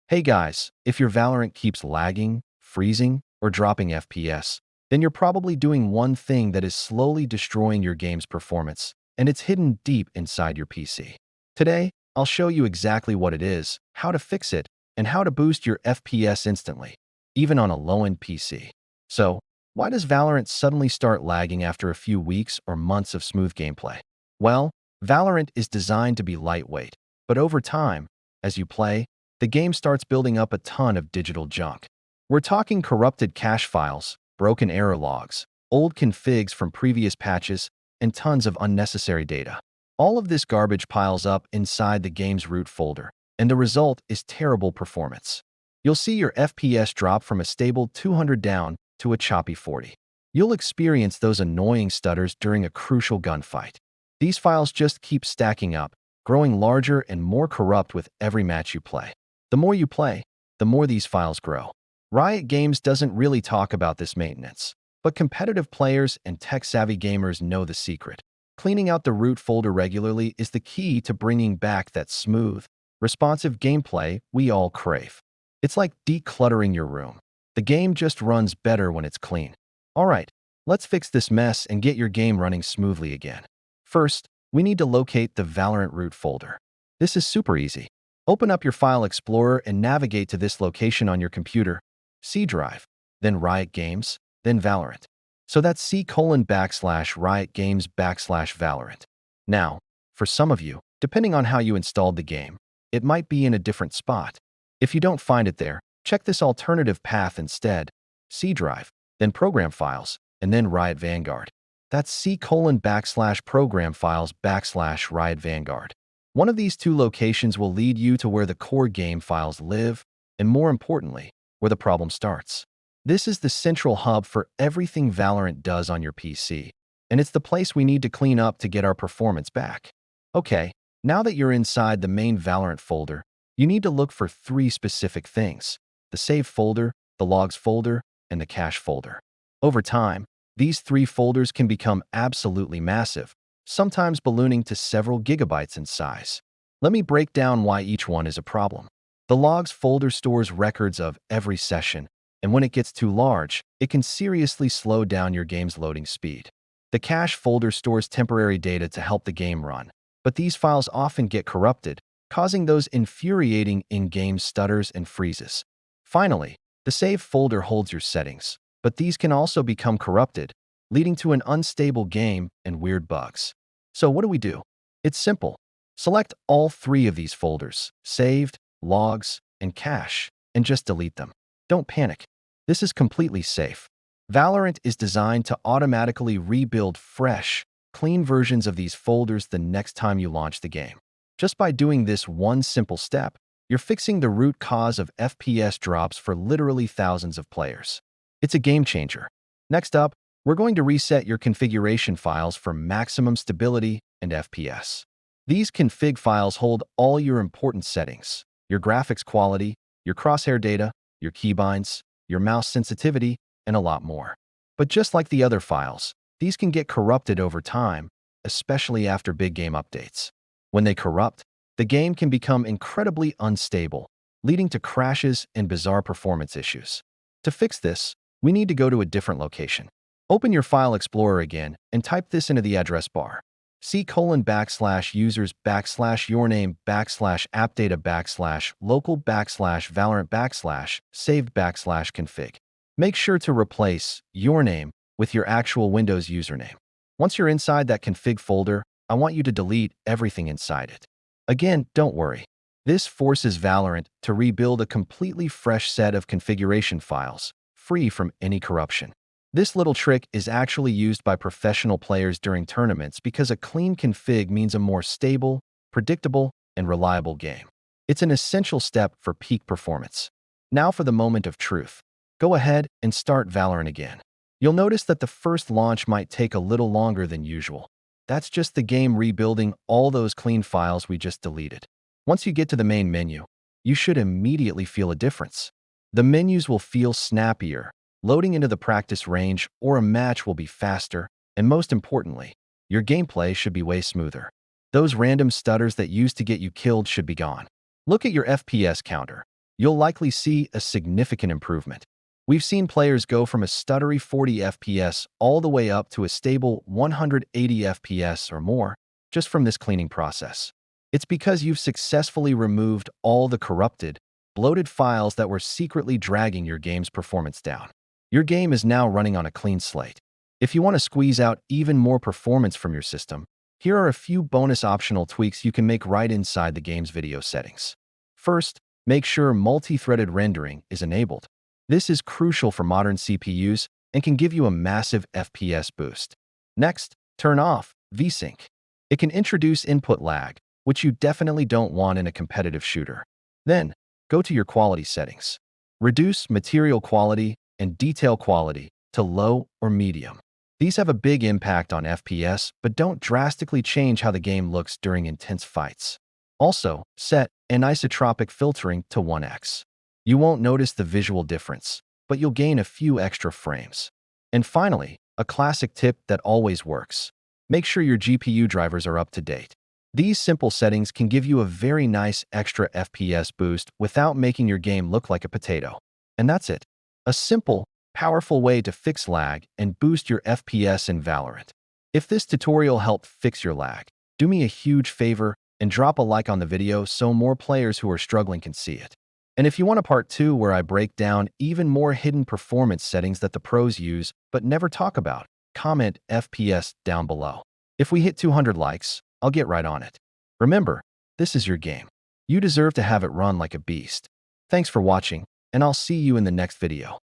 Hey guys, if your Valorant keeps lagging, freezing, or dropping FPS, then you're probably doing one thing that is slowly destroying your game's performance, and it's hidden deep inside your PC. Today, I'll show you exactly what it is, how to fix it, and how to boost your FPS instantly, even on a low-end PC. So, why does Valorant suddenly start lagging after a few weeks or months of smooth gameplay? Well, Valorant is designed to be lightweight, but over time, as you play, the game starts building up a ton of digital junk. We're talking corrupted cache files, broken error logs, old configs from previous patches, and tons of unnecessary data. All of this garbage piles up inside the game's root folder, and the result is terrible performance. You'll see your FPS drop from a stable 200 down to a choppy 40. You'll experience those annoying stutters during a crucial gunfight. These files just keep stacking up, growing larger and more corrupt with every match you play. The more you play, the more these files grow. Riot Games doesn't really talk about this maintenance, but competitive players and tech-savvy gamers know the secret. Cleaning out the root folder regularly is the key to bringing back that smooth, responsive gameplay we all crave. It's like decluttering your room. The game just runs better when it's clean. All right, let's fix this mess and get your game running smoothly again. First, we need to locate the Valorant root folder. This is super easy. Open up your File Explorer and navigate to this location on your computer, C drive, then Riot Games, then Valorant. So that's C:\Riot Games\Valorant. Now, for some of you, depending on how you installed the game, it might be in a different spot. If you don't find it there, check this alternative path instead, C drive, then Program Files, and then Riot Vanguard. That's C:\Program Files\Riot Vanguard. One of these two locations will lead you to where the core game files live, and more importantly, where the problem starts. This is the central hub for everything Valorant does on your PC, and it's the place we need to clean up to get our performance back. Okay, now that you're inside the main Valorant folder, you need to look for three specific things: the save folder, the logs folder, and the cache folder. Over time, these three folders can become absolutely massive, sometimes ballooning to several gigabytes in size. Let me break down why each one is a problem. The logs folder stores records of every session, and when it gets too large, it can seriously slow down your game's loading speed. The cache folder stores temporary data to help the game run, but these files often get corrupted, causing those infuriating in-game stutters and freezes. Finally, the save folder holds your settings, but these can also become corrupted, leading to an unstable game and weird bugs. So what do we do? It's simple. Select all three of these folders, saved, logs, and cache, and just delete them. Don't panic. This is completely safe. Valorant is designed to automatically rebuild fresh, clean versions of these folders the next time you launch the game. Just by doing this one simple step, you're fixing the root cause of FPS drops for literally thousands of players. It's a game changer. Next up, we're going to reset your configuration files for maximum stability and FPS. These config files hold all your important settings: your graphics quality, your crosshair data, your keybinds, your mouse sensitivity, and a lot more. But just like the other files, these can get corrupted over time, especially after big game updates. When they corrupt, the game can become incredibly unstable, leading to crashes and bizarre performance issues. To fix this, we need to go to a different location. Open your File Explorer again and type this into the address bar: C:\users\yourname\local\Valorant\saved\config. Make sure to replace your name with your actual Windows username. Once you're inside that config folder, I want you to delete everything inside it. Again, don't worry. This forces Valorant to rebuild a completely fresh set of configuration files, free from any corruption. This little trick is actually used by professional players during tournaments because a clean config means a more stable, predictable, and reliable game. It's an essential step for peak performance. Now for the moment of truth. Go ahead and start Valorant again. You'll notice that the first launch might take a little longer than usual. That's just the game rebuilding all those clean files we just deleted. Once you get to the main menu, you should immediately feel a difference. The menus will feel snappier, loading into the practice range or a match will be faster, and most importantly, your gameplay should be way smoother. Those random stutters that used to get you killed should be gone. Look at your FPS counter. you'll likely see a significant improvement. We've seen players go from a stuttery 40 FPS all the way up to a stable 180 FPS or more just from this cleaning process. It's because you've successfully removed all the corrupted, bloated files that were secretly dragging your game's performance down. Your game is now running on a clean slate. If you want to squeeze out even more performance from your system, here are a few bonus optional tweaks you can make right inside the game's video settings. First, make sure multi-threaded rendering is enabled. This is crucial for modern CPUs and can give you a massive FPS boost. Next, turn off VSync. It can introduce input lag, which you definitely don't want in a competitive shooter. Then, go to your quality settings. Reduce material quality and detail quality to low or medium. These have a big impact on FPS, but don't drastically change how the game looks during intense fights. Also, set anisotropic filtering to 1x. You won't notice the visual difference, but you'll gain a few extra frames. And finally, a classic tip that always works. Make sure your GPU drivers are up to date. These simple settings can give you a very nice extra FPS boost without making your game look like a potato. And that's it. A simple, powerful way to fix lag and boost your FPS in Valorant. If this tutorial helped fix your lag, do me a huge favor and drop a like on the video so more players who are struggling can see it. And if you want a part 2 where I break down even more hidden performance settings that the pros use but never talk about, comment FPS down below. If we hit 200 likes, I'll get right on it. Remember, this is your game. You deserve to have it run like a beast. Thanks for watching, and I'll see you in the next video.